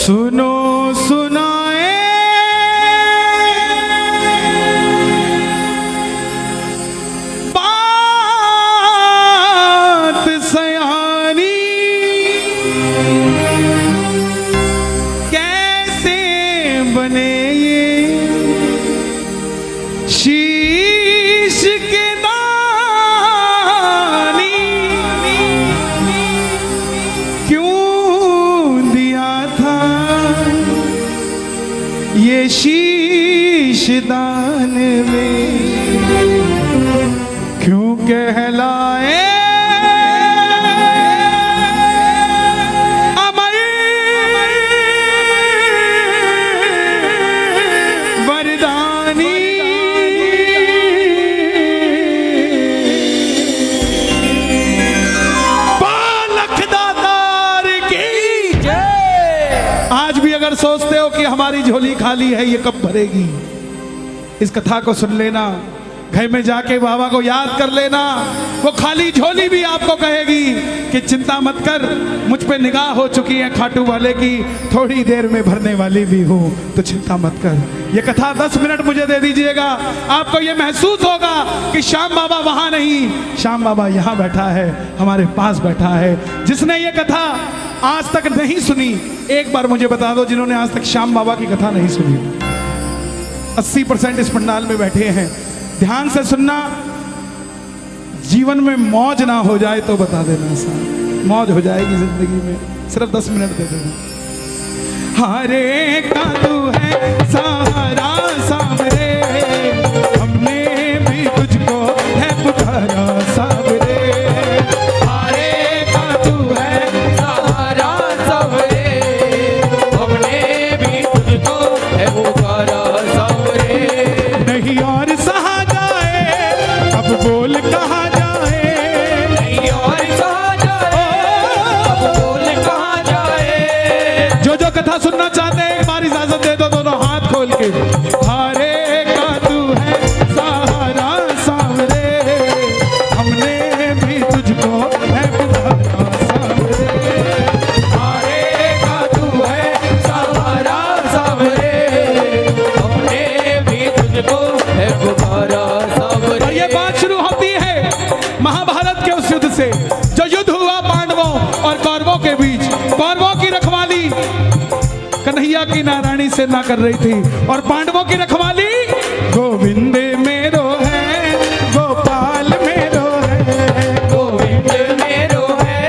सुनो सुनाए बात सयानी, कैसे बने ये शीश के दानी, क्यों दिया था ये शीश दान में, क्यों कहलाए अमर वरदानी। आज भी अगर सोचते हो कि हमारी झोली खाली है, ये कब भरेगी, इस कथा को सुन लेना, घर में जाके बाबा को याद कर लेना। वो खाली झोली भी आपको कहेगी कि चिंता मत कर, मुझ पे निगाह हो चुकी है खाटू वाले की, थोड़ी देर में भरने वाली भी हूँ, तो चिंता मत कर। ये कथा 10 मिनट मुझे दे दीजिएगा, आपको ये महसूस होगा कि श्याम बाबा वहाँ नहीं, श्याम बाबा यहाँ बैठा है, हमारे पास बैठा है। जिसने ये कथा आज तक नहीं सुनी, एक बार मुझे बता दो जिन्होंने आज तक श्याम बाबा की कथा नहीं सुनी। 80% इस पंडाल में बैठे हैं, ध्यान से सुनना, जीवन में मौज ना हो जाए तो बता देना, साहब मौज हो जाएगी जिंदगी में, सिर्फ 10 मिनट दे देना। हरे का तू है सहारा सावरे, हमने भी तुझको है पुकारा सावरे, हरे का तू है सहारा सावरे, हमने भी तुझको है पुकारा सावरे, नहीं और सहा जाए अब बोल कहाँ जाए, नहीं और सहा जाए अब बोल कहाँ जाए। जो जो कथा सुनना चाहते हैं एक बार इजाजत दे दो दोनों हाथ खोल के। हरे का तू है सहारा सावरे, हमने भी तुझको है पुकारा सावरे, हरे का तू है सहारा सावरे, हमने भी तुझको है पुकारा सावरे। और ये बात शुरू होती है महाभारत के उस युद्ध से, जो युद्ध हुआ पांडवों और कौरवों के बीच। कौरवों की रखवाली कन्हैया की नारायणी से ना कर रही थी, और पांडवों की रखवाली गोविंद मेरो है, गोपाल मेरो है, गोविंद मेरो है,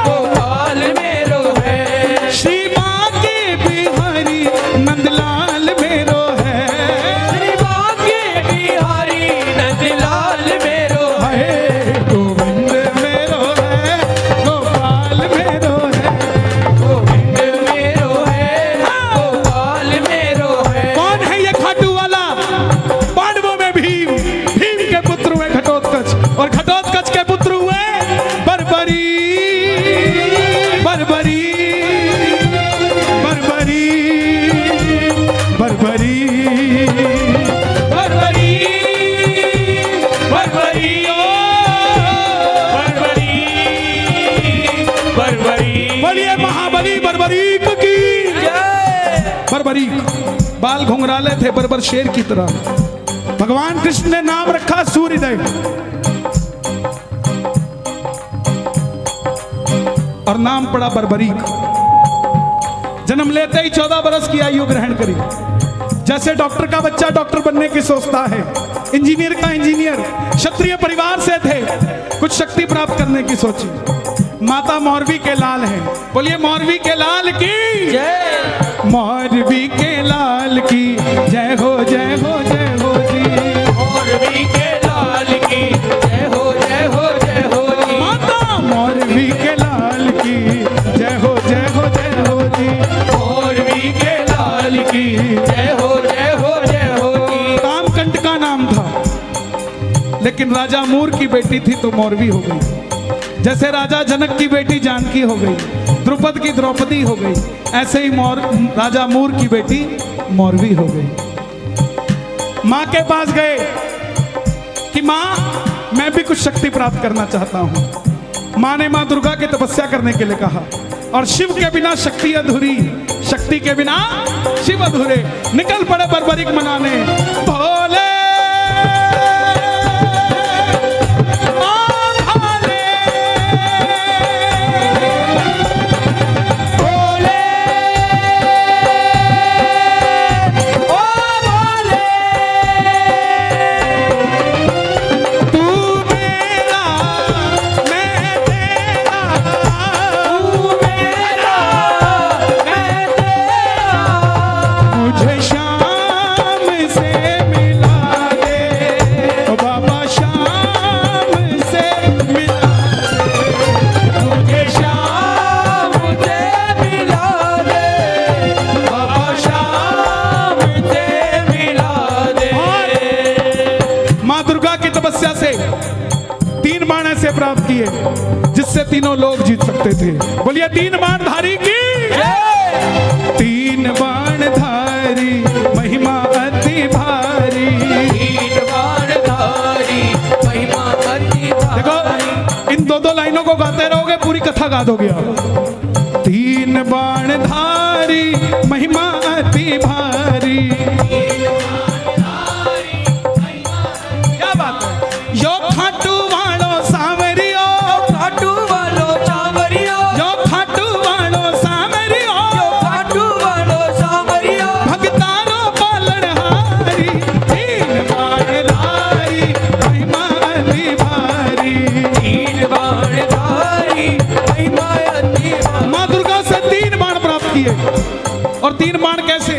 गोपाल मेरो है, श्री बांके बिहारी नंदलाल मेरो है, श्री बांके बिहारी नंदलाल मेरो है, गोविंद मेरो है, गोपाल मेरो है, गोविंद मेरो है, गोपाल मेरो है। कौन है ये खाटू वाला? पांडवों में भीम, भीम के पुत्र हुए घटोत्कच, और घटोत्कच के पुत्र हुए बर्बरी, बर्बरी, बर्बरी, बर्बरी, बर्बरी, बर्बरी, ओ बर्बरी, बर्बरी। बोलिए महाबली बर्बरीक की जय। बर्बरीक बाल घुंघराले थे बर्बर शेर की तरह, भगवान कृष्ण ने नाम रखा सूर्यदेव, और नाम पड़ा बर्बरीक। जन्म लेते ही 14 बरस की आयु ग्रहण करी। जैसे डॉक्टर का बच्चा डॉक्टर बनने की सोचता है, इंजीनियर का इंजीनियर, क्षत्रिय परिवार से थे, कुछ शक्ति प्राप्त करने की सोची। माता मौरवी के लाल हैं, बोलिए मौरवी के लाल की जय, मौरवी के लाल की जय हो, जय हो, जय हो जी, मौरवी के लाल की जय हो, जय हो, जय हो जी, माता मौरवी के लाल की जय हो, जय हो, जय हो जी, मौरवी के लाल की जय हो, जय हो, जय हो जी। कामकंट का नाम था, लेकिन राजा मूर की बेटी थी तो मौरवी हो गई। जैसे राजा जनक की बेटी जानकी हो गई, द्रुपद की द्रौपदी हो गई, ऐसे ही राजा मूर की बेटी मौरवी हो गई। माँ के पास गए कि माँ मैं भी कुछ शक्ति प्राप्त करना चाहता हूँ। माँ ने माँ दुर्गा की तपस्या करने के लिए कहा, और शिव के बिना शक्ति अधूरी, शक्ति के बिना शिव अधूरे। निकल पड़े बर्बरीक मनाने, भोले से 3 बाण ऐसे प्राप्त किए जिससे तीनों लोग जीत सकते थे। बोलिए 3 बाण धारी की, 3 बाण धारी महिमा अति भारी, 3 बाण धारी महिमा अति भारी। देखो इन 2-2 लाइनों को गाते रहोगे पूरी कथा गा दोगे आप। 3 बाण धारी महिमा अति भारी, क्या बात है। यो खाटू वालो सावरियो, खाटू वालो सावरियो, यो खाटू वालो सावरियो, यो खाटू वालो सावरियो, भगतानो पालनहारी, 3 बाण धारी महिमा अति भारी, 3 बाण धारी महिमा अति भारी। माँ दुर्गा से 3 बाण प्राप्त किए। और 3 बाण कैसे?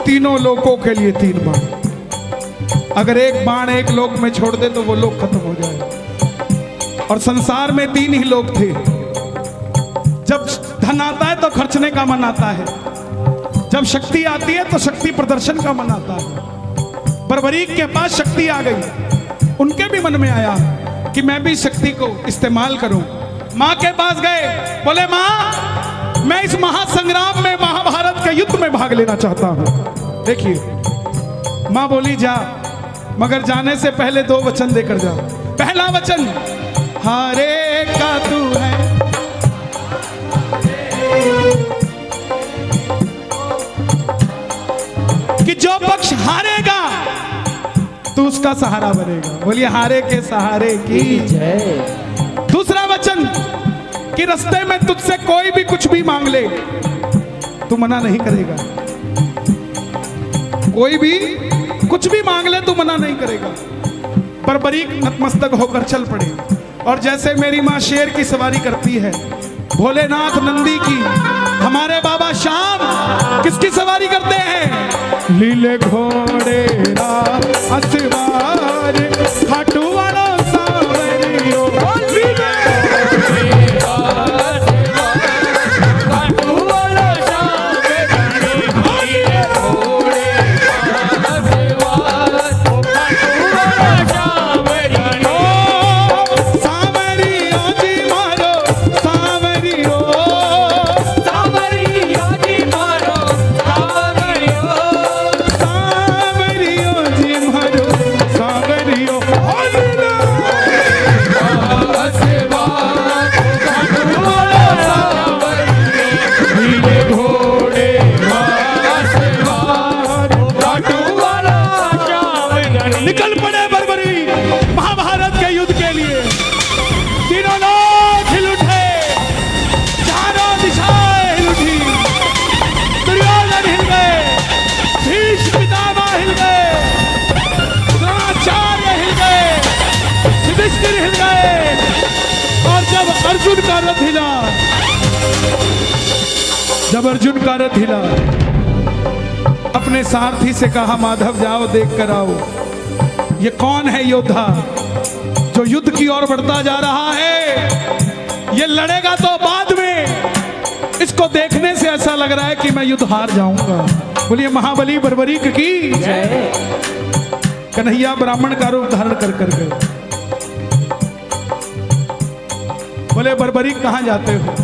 तीनों लोगों के लिए 3 बाण। अगर एक बाण एक लोक में छोड़ दे तो वो लोक खत्म हो जाए। और संसार में 3 ही लोग थे। जब धन आता है तो खर्चने का मन आता है, जब शक्ति आती है तो शक्ति प्रदर्शन का मन आता है। बर्बरीक के पास शक्ति आ गई, उनके भी मन में आया कि मैं भी शक्ति को इस्तेमाल करूं। मां के पास गए, बोले मां मैं इस महासंग्राम में, महाभारत के युद्ध में भाग लेना चाहता हूं। देखिए मां बोली जा, मगर जाने से पहले 2 वचन देकर जा। पहला वचन हारे का तू है, कि जो पक्ष हारेगा तू उसका सहारा बनेगा। बोलिए हारे के सहारे की जय। दूसरा वचन कि रास्ते में तुझसे कोई भी कुछ भी मांग ले तू मना नहीं करेगा। कोई भी कुछ भी मांग ले तू मना नहीं करेगा। बर्बरीक नतमस्तक होकर चल पड़े। और जैसे मेरी माँ शेर की सवारी करती है, भोलेनाथ नंदी की, हमारे बाबा श्याम किसकी सवारी करते हैं? लीले घोड़े असवार खाटू वाला सावरियो, निकल पड़े बर्बरी महाभारत के युद्ध के लिए। तीनों लोग हिल उठे, चारों दिशाएं हिल उठी। दुर्योधन हिल गए, भीष्म पितामह हिल गए, द्रोणाचार्य हिल गए, युधिष्ठिर हिल गए। और जब अर्जुन का रथ हिला, जब अर्जुन का रथ हिला, अपने सारथी से कहा माधव जाओ देख कर आओ, ये कौन है योद्धा जो युद्ध की ओर बढ़ता जा रहा है। ये लड़ेगा तो बाद में, इसको देखने से ऐसा लग रहा है कि मैं युद्ध हार जाऊंगा। बोलिए महाबली बर्बरीक की जय। कन्हैया ब्राह्मण का रूप धारण कर कर गए। बोले बर्बरीक कहां जाते हो?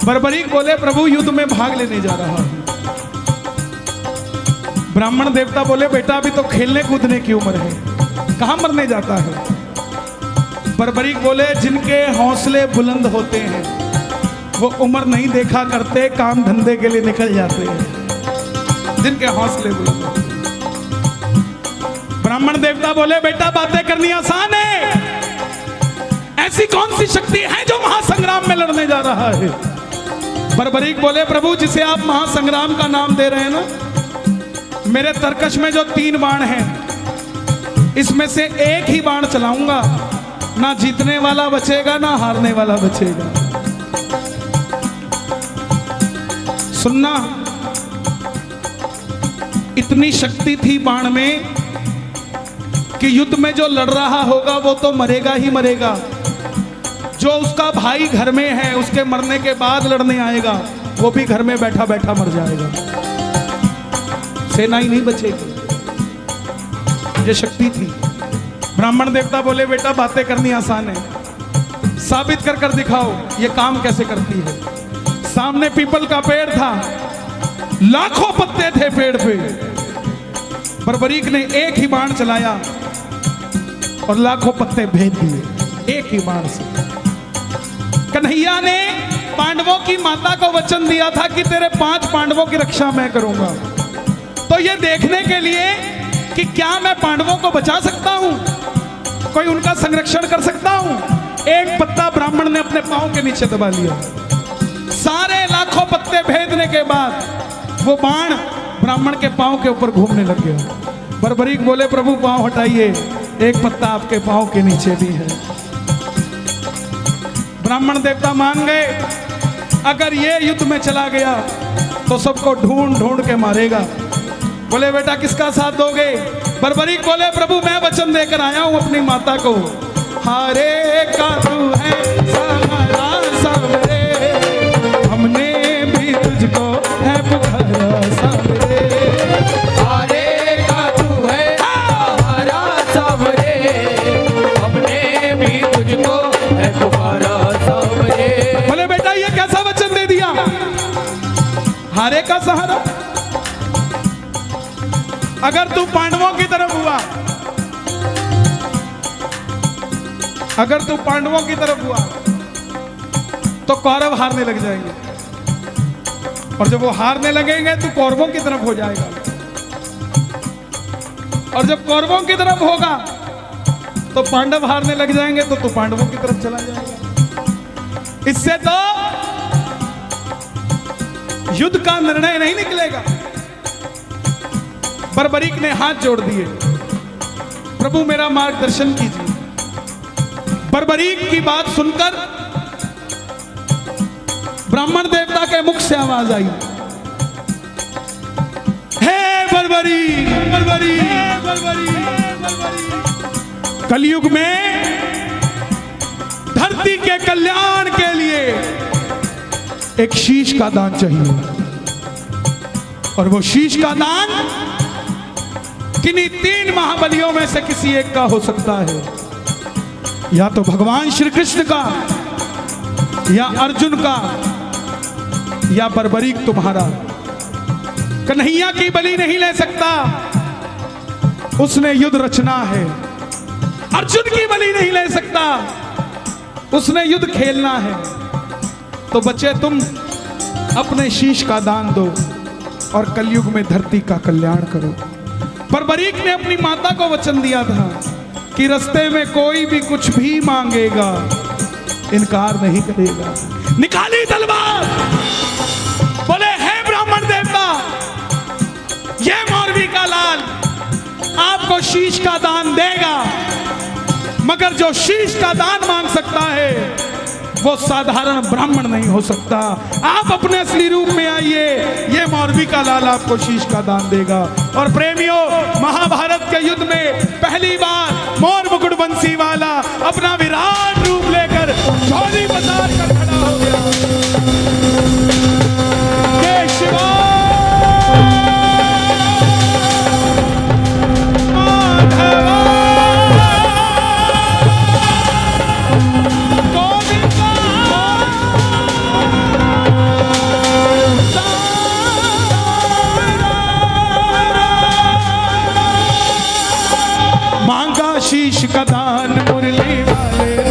बर्बरीक बोले प्रभु युद्ध में भाग लेने जा रहा हूं। ब्राह्मण देवता बोले बेटा अभी तो खेलने कूदने की उम्र है, कहां मरने जाता है। बर्बरीक बोले जिनके हौसले बुलंद होते हैं वो उम्र नहीं देखा करते, काम धंधे के लिए निकल जाते हैं। जिनके हौसले बुलंद होते हैं। ब्राह्मण देवता बोले बेटा बातें करनी आसान है, ऐसी कौन सी शक्ति है जो महासंग्राम में लड़ने जा रहा है? बर्बरीक बोले प्रभु जिसे आप महासंग्राम का नाम दे रहे हैं ना, मेरे तरकश में जो 3 बाण हैं इसमें से एक ही बाण चलाऊंगा, ना जीतने वाला बचेगा ना हारने वाला बचेगा। सुनना, इतनी शक्ति थी बाण में कि युद्ध में जो लड़ रहा होगा वो तो मरेगा ही मरेगा, जो उसका भाई घर में है उसके मरने के बाद लड़ने आएगा वो भी घर में बैठा बैठा मर जाएगा, सेना ही नहीं बचेगी। ये शक्ति थी। ब्राह्मण देवता बोले बेटा बातें करनी आसान है, साबित कर कर दिखाओ ये काम कैसे करती है। सामने पीपल का पेड़ था, लाखों पत्ते थे पेड़ पे। बर्बरीक ने एक ही बाण चलाया और लाखों पत्ते भेद दिए एक ही बाण से। कन्हैया ने पांडवों की माता को वचन दिया था कि तेरे 5 पांडवों की रक्षा मैं करूंगा। तो ये देखने के लिए कि क्या मैं पांडवों को बचा सकता हूं, कोई उनका संरक्षण कर सकता हूं, एक पत्ता ब्राह्मण ने अपने पांव के नीचे दबा लिया। सारे लाखों पत्ते भेदने के बाद वो बाण ब्राह्मण के पांव के ऊपर घूमने लग गया। बर्बरीक बोले प्रभु पांव हटाइए, एक पत्ता आपके पांव के नीचे भी है। ब्राह्मण देवता मान गए, अगर ये युद्ध में चला गया तो सबको ढूंढ ढूंढ के मारेगा। बोले बेटा किसका साथ दोगे? बर्बरीक बोले प्रभु मैं वचन देकर आया हूं अपनी माता को, हारे का तू है सहारा सबरे, हमने भी तुझको है पुकारा सबरे। हारे का तू है सहारा सबरे, हमने भी तुझको है पुकारा सबरे। बोले बेटा ये कैसा वचन दे दिया, हारे का सहारा? अगर तू पांडवों की तरफ हुआ, अगर तू पांडवों की तरफ हुआ तो कौरव हारने लग जाएंगे, और जब वो हारने लगेंगे तो कौरवों की तरफ हो जाएगा, और जब कौरवों की तरफ होगा तो पांडव हारने लग जाएंगे तो तू पांडवों की तरफ चला जाएगा। इससे तो युद्ध का निर्णय नहीं निकलेगा। बर्बरीक ने हाथ जोड़ दिए, प्रभु मेरा मार्गदर्शन कीजिए। बर्बरीक की बात सुनकर ब्राह्मण देवता के मुख से आवाज आई, हे बर्बरीक, बर्बरीक, बर्बरीक, बर्बरीक। कलयुग में धरती के कल्याण के लिए एक शीश का दान चाहिए, और वो शीश का दान किन्हीं 3 महाबलियों में से किसी एक का हो सकता है, या तो भगवान श्री कृष्ण का, या अर्जुन का, या बर्बरीक तुम्हारा। कन्हैया की बलि नहीं ले सकता, उसने युद्ध रचना है। अर्जुन की बलि नहीं ले सकता, उसने युद्ध खेलना है। तो बच्चे तुम अपने शीश का दान दो और कलयुग में धरती का कल्याण करो। बर्बरीक ने अपनी माता को वचन दिया था कि रास्ते में कोई भी कुछ भी मांगेगा इनकार नहीं करेगा। निकाली तलवार, बोले हे ब्राह्मण देवता, ये मौरवी का लाल आपको शीश का दान देगा, मगर जो शीश का दान मांग सकता है वो साधारण ब्राह्मण नहीं हो सकता। आप अपने असली रूप में आइए, ये मौरवी का लाल आपको शीश का दान देगा। और प्रेमियों, महाभारत के युद्ध में पहली बार मोर मुकुट बंसी वाला अपना विराट रूप लेकर झोली पसार कर खड़ा हो गया। जय शिवा शीश का दान मुरली वाले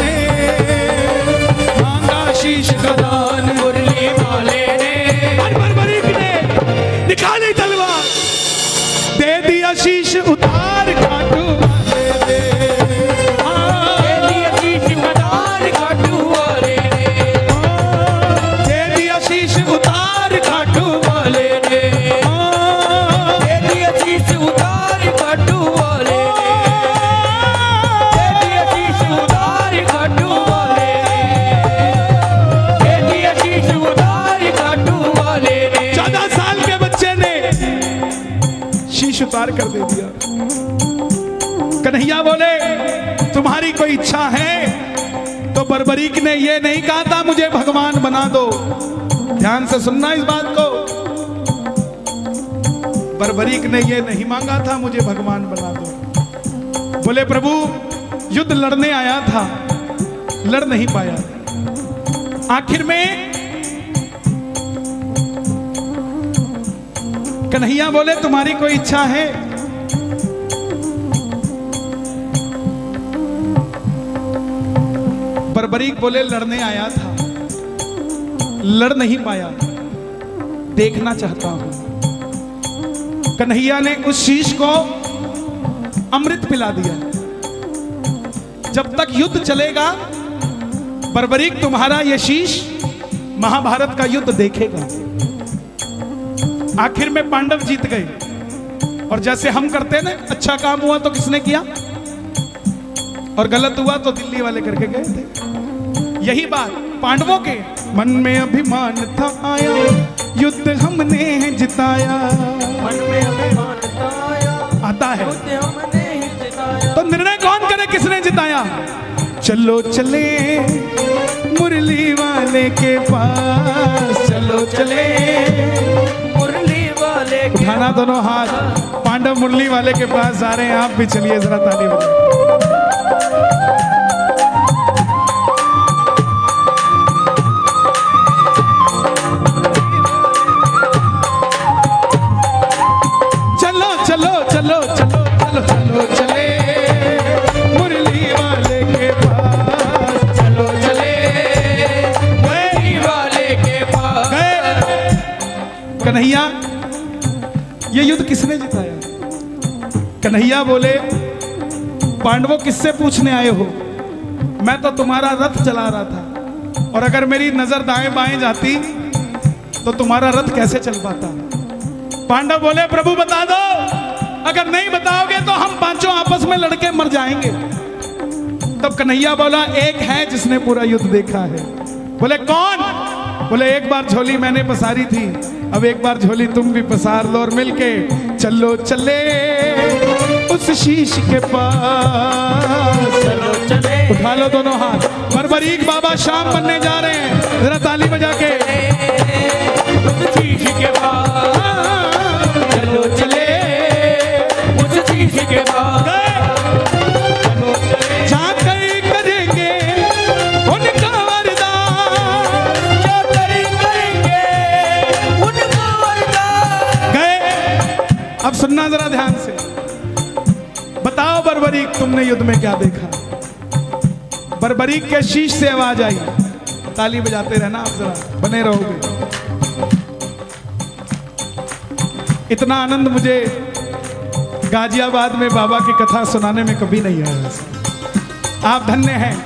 कन्हैया बोले तुम्हारी कोई इच्छा है? तो बर्बरीक ने ये नहीं कहा था मुझे भगवान बना दो। ध्यान से सुनना इस बात को। बर्बरीक ने ये नहीं मांगा था मुझे भगवान बना दो। बोले प्रभु युद्ध लड़ने आया था, लड़ नहीं पाया। आखिर में कन्हैया बोले तुम्हारी कोई इच्छा है? बर्बरीक बोले लड़ने आया था, लड़ नहीं पाया, देखना चाहता हूं। कन्हैया ने उस शीश को अमृत पिला दिया। जब तक युद्ध चलेगा बर्बरीक तुम्हारा यह शीश महाभारत का युद्ध देखेगा। आखिर में पांडव जीत गए। और जैसे हम करते हैं ना, अच्छा काम हुआ तो किसने किया और गलत हुआ तो दिल्ली वाले करके गए थे। यही बात पांडवों के मन में अभिमान था आया, युद्ध हमने जिताया। मन में अभिमान आया, आता है युद्ध हमने जिताया। तो निर्णय कौन करे किसने जिताया? चलो चले मुरली वाले के पास, चलो चले मुरली वाले के उठाना दोनों हाथ। पांडव मुरली वाले के पास जा रहे हैं, आप भी चलिए जरा ताली बजाइए। चलो चलो चलो चलो चलो चलो चले मुरली वाले के पास, चलो चले मुरली वाले के पास। गए। कन्हैया ये युद्ध किसने जिताया? कन्हैया बोले पांडवों किससे पूछने आए हो? मैं तो तुम्हारा रथ चला रहा था, और अगर मेरी नजर दाएं बाएं जाती तो तुम्हारा रथ कैसे चल पाता? पांडव बोले प्रभु बता दो, अगर नहीं बताओगे तो हम पांचों आपस में लड़के मर जाएंगे। तब कन्हैया बोला एक है जिसने पूरा युद्ध देखा है। बोले कौन? बोले एक बार झोली मैंने पसारी थी, अब एक बार झोली तुम भी पसार लो और मिलके चलो चले उस शीश के पास। चलो चले उठा लो दोनों हाथ। बर्बरीक बाबा शाम बनने जा रहे हैं, जरा ताली बजा के। उस शीश के पास, चलो चले उस शीश के पास। चलो चले जाकर करेंगे उनका वरदान, जाकर करेंगे उनका वरदान। गए। अब सुनना जरा ध्यान से। बताओ बर्बरीक तुमने युद्ध में क्या देखा? बर्बरीक के शीश से आवाज आई। ताली बजाते रहना आप, जरा बने रहोगे। इतना आनंद मुझे गाजियाबाद में बाबा की कथा सुनाने में कभी नहीं आया। आप धन्य हैं,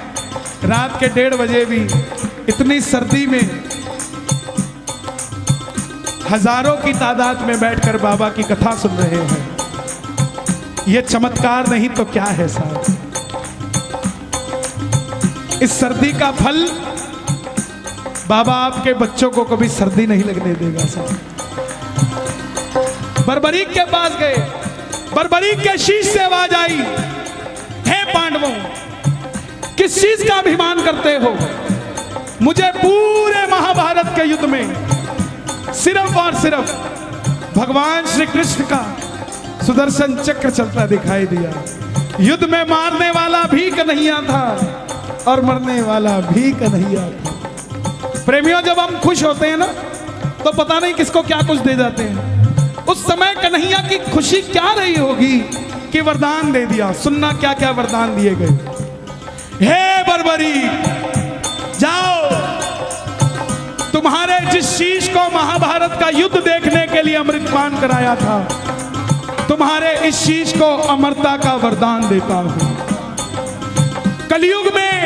रात के 1:30 बजे भी इतनी सर्दी में हजारों की तादाद में बैठकर बाबा की कथा सुन रहे हैं। यह चमत्कार नहीं तो क्या है साहब? इस सर्दी का फल बाबा आपके बच्चों को कभी सर्दी नहीं लगने देगा साहब। बर्बरीक के पास गए, बर्बरीक के शीश से आवाज आई, हे पांडवों किस चीज का अभिमान करते हो? मुझे पूरे महाभारत के युद्ध में सिर्फ और सिर्फ भगवान श्री कृष्ण का सुदर्शन चक्र चलता दिखाई दिया। युद्ध में मारने वाला भी कन्हैया था और मरने वाला भी कन्हैया था। प्रेमियों जब हम खुश होते हैं ना तो पता नहीं किसको क्या कुछ दे जाते हैं। उस समय कन्हैया की खुशी क्या रही होगी कि वरदान दे दिया। सुनना क्या क्या वरदान दिए गए। हे बर्बरीक जाओ, तुम्हारे जिस शीश को महाभारत का युद्ध देखने के लिए अमृतपान कराया था, तुम्हारे इस शीश को अमरता का वरदान देता हूं। कलयुग में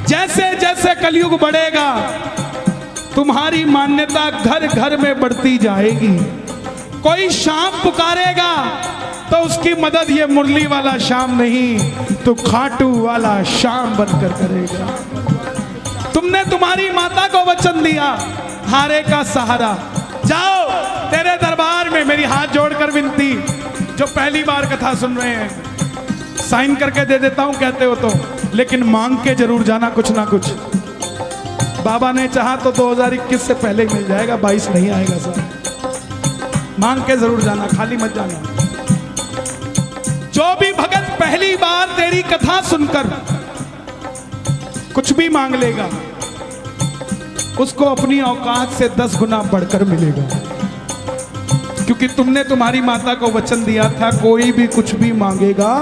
जैसे जैसे कलयुग बढ़ेगा तुम्हारी मान्यता घर घर में बढ़ती जाएगी। कोई शाम पुकारेगा तो उसकी मदद ये मुरली वाला शाम नहीं तो खाटू वाला शाम बनकर करेगा। तुमने तुम्हारी माता को वचन दिया, हारे का सहारा। जाओ, तेरे दरबार में मेरी हाथ जोड़कर विनती, जो पहली बार कथा सुन रहे हैं, साइन करके दे देता हूं कहते हो तो, लेकिन मांग के जरूर जाना कुछ ना कुछ। बाबा ने चाहा तो 2021 से पहले मिल जाएगा, 22 नहीं आएगा सर। मांग के जरूर जाना, खाली मत जाना। जो भी भगत पहली बार तेरी कथा सुनकर कुछ भी मांग लेगा, उसको अपनी औकात से 10 गुना बढ़कर मिलेगा, क्योंकि तुमने तुम्हारी माता को वचन दिया था कोई भी कुछ भी मांगेगा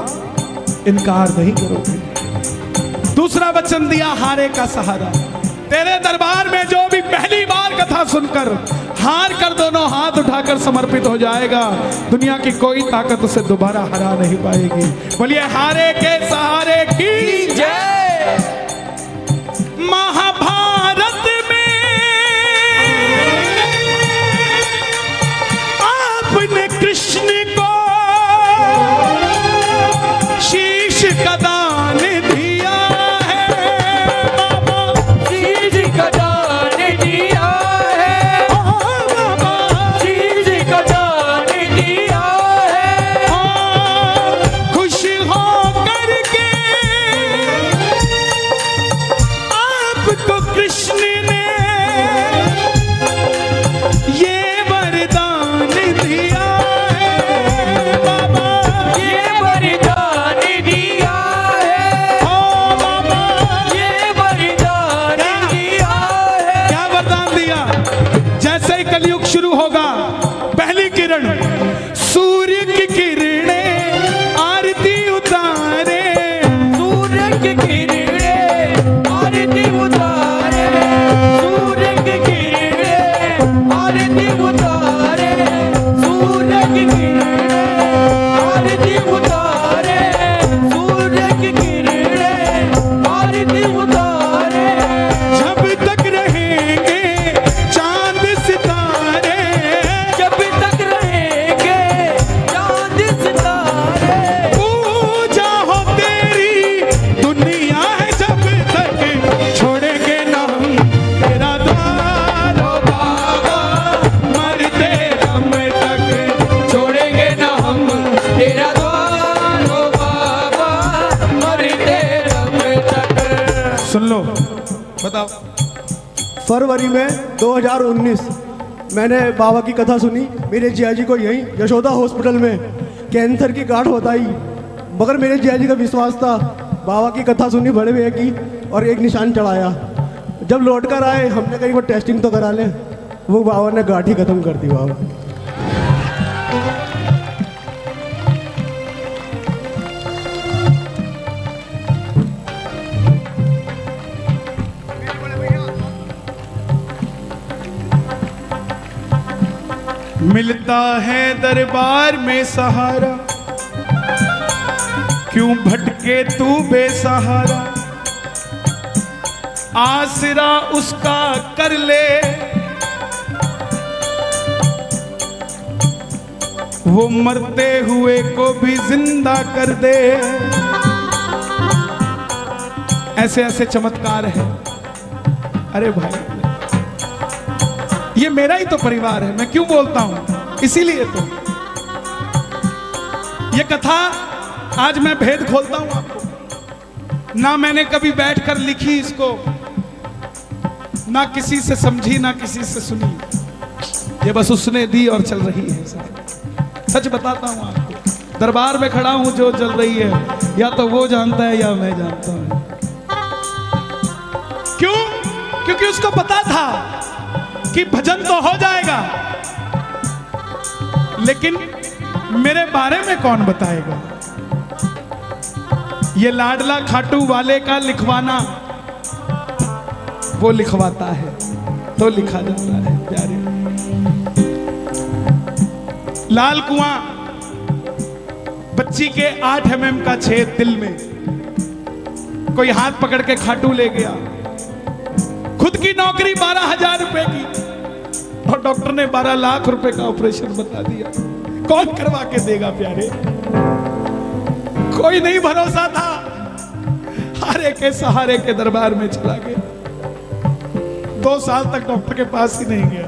इनकार नहीं करोगे। दूसरा वचन दिया हारे का सहारा। तेरे दरबार में जो भी पहली बार कथा सुनकर हार कर दोनों हाथ उठाकर समर्पित हो जाएगा, दुनिया की कोई ताकत उसे दोबारा हरा नहीं पाएगी। बोलिए हारे के सहारे की जय। महाभारत में आपने कृष्ण को शीश का दान दिया है, बाबा शीश का दान दिया है, बाबा शीश का दान दिया है। खुश हो करके आपको कृष्ण ने ये वरदान दिया है, बाबा ये वरदान दिया है, ओ बाबा ये वरदान दिया है। क्या वरदान दिया? जैसे ही कलयुग शुरू होगा, पहली किरण सूर्य की किरणें आरती उतारे, सूर्य की किरणें आरती उतारे, सूर्य की किरणें आरती उतारे, सूर्य की किरणें आरती उतारे, सूर्य की किरणें आरती उतारे। जब तक रहेंगे चांद सितारे, जब तक रहेंगे चांद सितारे, पूजा हो तेरी दुनिया है जब तक छोड़ेंगे ना हम तेरा द्वार, ओ बाबा मरते दम तक छोड़ेंगे ना हम तेरा द्वार, ओ बाबा मरते दम तक। सुन लो, बताओ। फरवरी में 2019 मैंने बाबा की कथा सुनी। मेरे जिया जी को यहीं यशोदा हॉस्पिटल में कैंसर की गांठ बताई, मगर मेरे जिया जी का विश्वास था। बाबा की कथा सुनी बड़े भैया की और एक निशान चढ़ाया। जब लौट कर आए हमने कहीं वो टेस्टिंग तो करा ले, वो बाबा ने गांठ ही खत्म कर दी। बाबा मिलता है दरबार में सहारा, क्यों भटके तू बेसहारा, आसरा उसका कर ले, वो मरते हुए को भी जिंदा कर दे। ऐसे ऐसे चमत्कार है। अरे भाई, ये मेरा ही तो परिवार है, मैं क्यों बोलता हूं, इसीलिए तो ये कथा आज मैं भेद खोलता हूं आपको। ना मैंने कभी बैठकर लिखी इसको, ना किसी से समझी, ना किसी से सुनी, ये बस उसने दी और चल रही है। सच बताता हूं आपको, दरबार में खड़ा हूं, जो चल रही है या तो वो जानता है या मैं जानता हूं। क्यों? क्योंकि उसको पता था कि भजन तो हो जाएगा, लेकिन मेरे बारे में कौन बताएगा। ये लाडला खाटू वाले का लिखवाना, वो लिखवाता है तो लिखा जाता है। प्यारे लाल कुआं, बच्ची के 8 mm का छेद दिल में, कोई हाथ पकड़ के खाटू ले गया। खुद की नौकरी 12,000 रुपए की, और डॉक्टर ने 12 लाख रुपए का ऑपरेशन बता दिया। कौन करवा के देगा प्यारे? कोई नहीं भरोसा था। हारे के सहारे के दरबार में चला गया। 2 साल तक डॉक्टर के पास ही नहीं गया।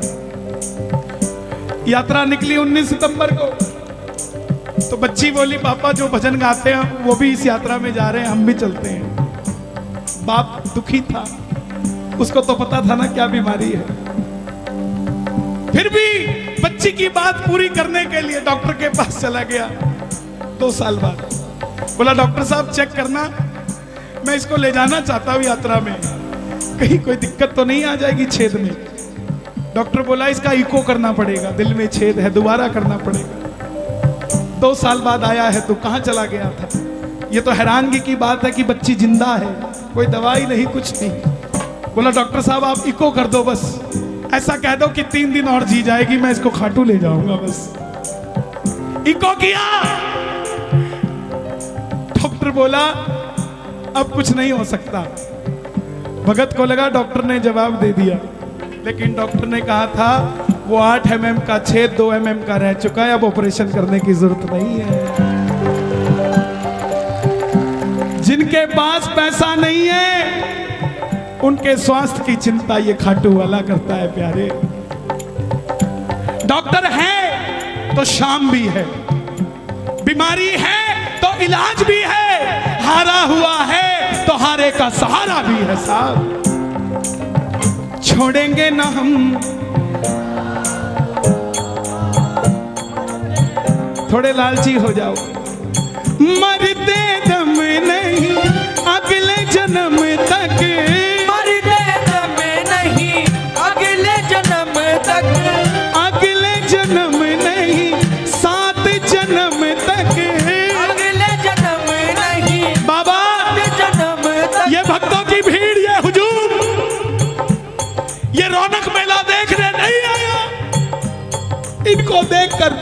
यात्रा निकली 19 सितंबर को, तो बच्ची बोली पापा जो भजन गाते हैं वो भी इस यात्रा में जा रहे हैं, हम भी चलते हैं। बाप दुखी था, उसको तो पता था ना क्या बीमारी है। फिर भी बच्ची की बात पूरी करने के लिए डॉक्टर के पास चला गया 2 साल बाद। बोला डॉक्टर साहब चेक करना, मैं इसको ले जाना चाहता हूँ यात्रा में, कहीं कोई दिक्कत तो नहीं आ जाएगी छेद में। डॉक्टर बोला इसका इको करना पड़ेगा, दिल में छेद है, दोबारा करना पड़ेगा। 2 साल बाद आया है तो कहाँ चला गया था। ये तो हैरानगी की बात है कि बच्ची जिंदा है, कोई दवाई नहीं कुछ नहीं। बोला डॉक्टर साहब आप इको कर दो, बस ऐसा कह दो कि 3 दिन और जी जाएगी, मैं इसको खाटू ले जाऊंगा। बस इको किया। डॉक्टर बोला अब कुछ नहीं हो सकता। भगत को लगा डॉक्टर ने जवाब दे दिया, लेकिन डॉक्टर ने कहा था वो 8 mm का छेद 2 mm का रह चुका है, अब ऑपरेशन करने की जरूरत नहीं है। जिनके पास पैसा नहीं है उनके स्वास्थ्य की चिंता ये खाटू वाला करता है प्यारे। डॉक्टर है तो शाम भी है, बीमारी है तो इलाज भी है, हारा हुआ है तो हारे का सहारा भी है साहब। छोड़ेंगे ना हम, थोड़े लालची हो जाओ। मरते दम नहीं अगले जन्म तक, मरते दम नहीं अगले जन्म तक, अगले जन्म नहीं 7 जन्म तक, अगले जन्म नहीं बाबा 7 जन्म तक। ये भक्तों की भीड़, ये हुजूम, ये रौनक मेला देखने नहीं आया। इनको देखकर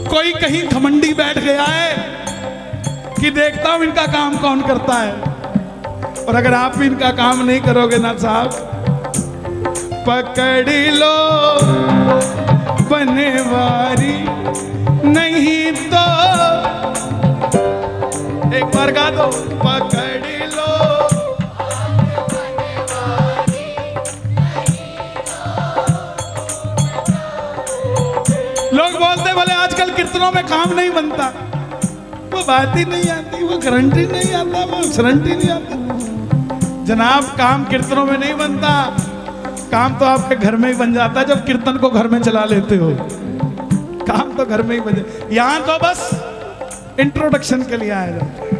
कोई कहीं घमंडी बैठ गया है कि देखता हूं इनका काम कौन करता है। और अगर आप भी इनका काम नहीं करोगे ना साहब, पकड़ लो बनवारी नहीं तो, एक बार गा दो, पकड़ लो। लोग बोलते बोले आजकल कीर्तनों में काम नहीं बनता, वो बात ही नहीं आती, वो गारंटी नहीं आता, वो गारंटी नहीं आता। जनाब काम कीर्तनों में नहीं बनता, काम तो आपके घर में ही बन जाता है जब कीर्तन को घर में चला लेते हो। काम तो घर में ही बन जाता, यहाँ तो बस इंट्रोडक्शन के लिए आया जाता है।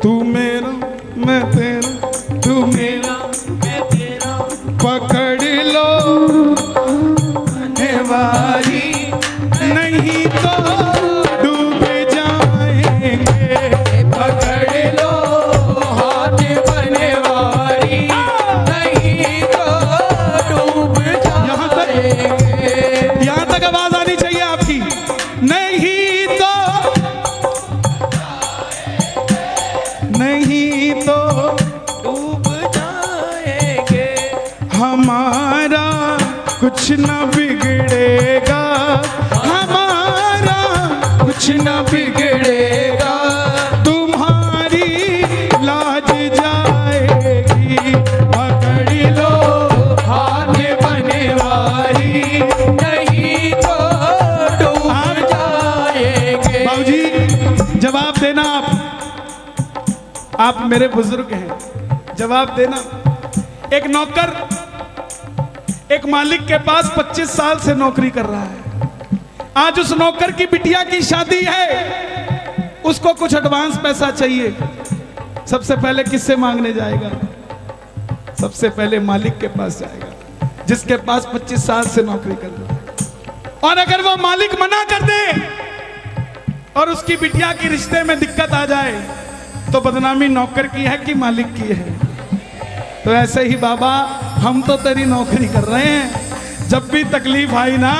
तू मेरा मैं तेरा, तू मेरा मैं तेरा, पकड़ लो बनवारी नहीं तो डूब जाएंगे। पकड़ लो हाथ बनवारी नहीं तो डूब जाएंगे। यहाँ तक आवाज आनी चाहिए आपकी, नहीं तो, नहीं तो डूब जाएंगे। हमारा कुछ न बिगड़ेगा, हमारा कुछ न बिगड़ेगा, तुम्हारी लाज जाएगी। पकड़ लो हाथ बनवारी नहीं तो डूब जाएंगे। बाबूजी जवाब देना, आप मेरे बुजुर्ग हैं, जवाब देना। एक नौकर एक मालिक के पास 25 साल से नौकरी कर रहा है। आज उस नौकर की बिटिया की शादी है, उसको कुछ एडवांस पैसा चाहिए। सबसे पहले किससे मांगने जाएगा? सबसे पहले मालिक के पास जाएगा, जिसके पास 25 साल से नौकरी कर रहा है। और अगर वो मालिक मना कर दे और उसकी बिटिया की रिश्ते में दिक्कत आ जाए तो बदनामी नौकर की है कि मालिक की है? तो ऐसे ही बाबा हम तो तेरी नौकरी कर रहे हैं, जब भी तकलीफ आई ना,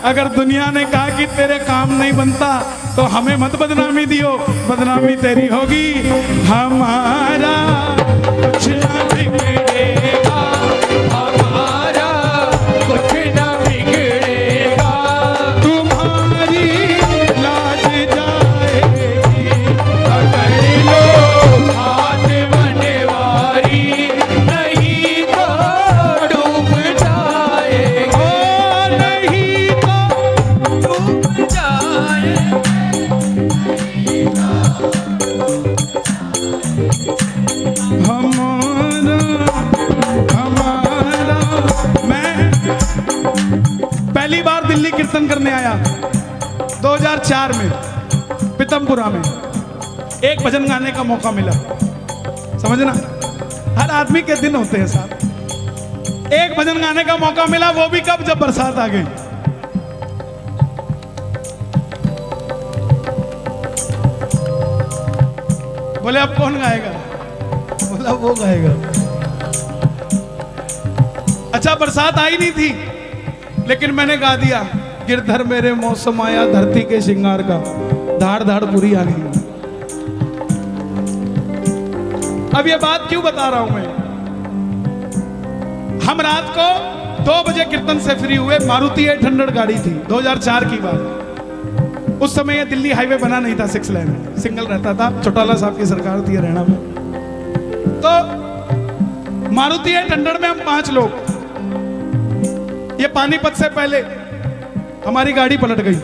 अगर दुनिया ने कहा कि तेरे काम नहीं बनता तो हमें मत बदनामी दियो, बदनामी तेरी होगी। हमारा कुछ ना बिगड़ेगा, हमारा कुछ न बिगड़ेगा, तुम्हारी लाज जाएगी। पकड़ लो हाथ बनवारी नहीं तो डूब जाएंगे। ओ नहीं तो डूब जाएंगे। कीर्तन करने आया 2004 में पीतमपुरा में। एक भजन गाने का मौका मिला, समझना, हर आदमी के दिन होते हैं साहब। एक भजन गाने का मौका मिला, वो भी कब, जब बरसात आ गई। बोले अब कौन गाएगा? बोला वो गाएगा। अच्छा बरसात आई नहीं थी, लेकिन मैंने गा दिया, गिरधर मेरे मौसम आया धरती के श्रृंगार का, धाड़ धाड़ पूरी आ गई। अब ये बात क्यों बता रहा हूं मैं? हम रात को 2 बजे कीर्तन से फ्री हुए, मारुति 800 गाड़ी थी, 2004 की बात। उस समय ये दिल्ली हाईवे बना नहीं था, 6 लेन सिंगल रहता था, चौटाला साहब की सरकार थी हरियाणा में। तो मारुति 800 में हम 5 लोग, ये पानीपत से पहले हमारी गाड़ी पलट गई।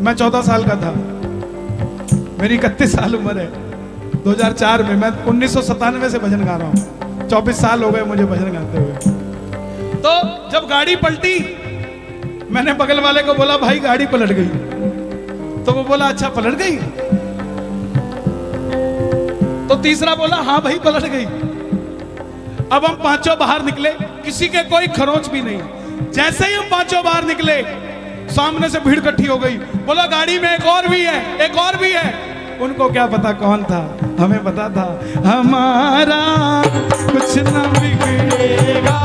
मैं 14 साल का था, मेरी 31 साल उम्र है। 2004 में, मैं 1997 से भजन गा रहा हूं, 24 साल हो गए मुझे भजन गाते हुए। तो जब गाड़ी पलटी, मैंने बगल वाले को बोला भाई गाड़ी पलट गई। तो वो बोला अच्छा पलट गई। तो तीसरा बोला हाँ भाई पलट गई। अब हम 5 बाहर निकले, किसी के कोई खरोंच भी नहीं। जैसे ही हम 5 बाहर निकले, सामने से भीड़ इकट्ठी हो गई। बोला गाड़ी में एक और भी है, एक और भी है। उनको क्या पता कौन था, हमें पता था हमारा कुछ न बिगड़ेगा।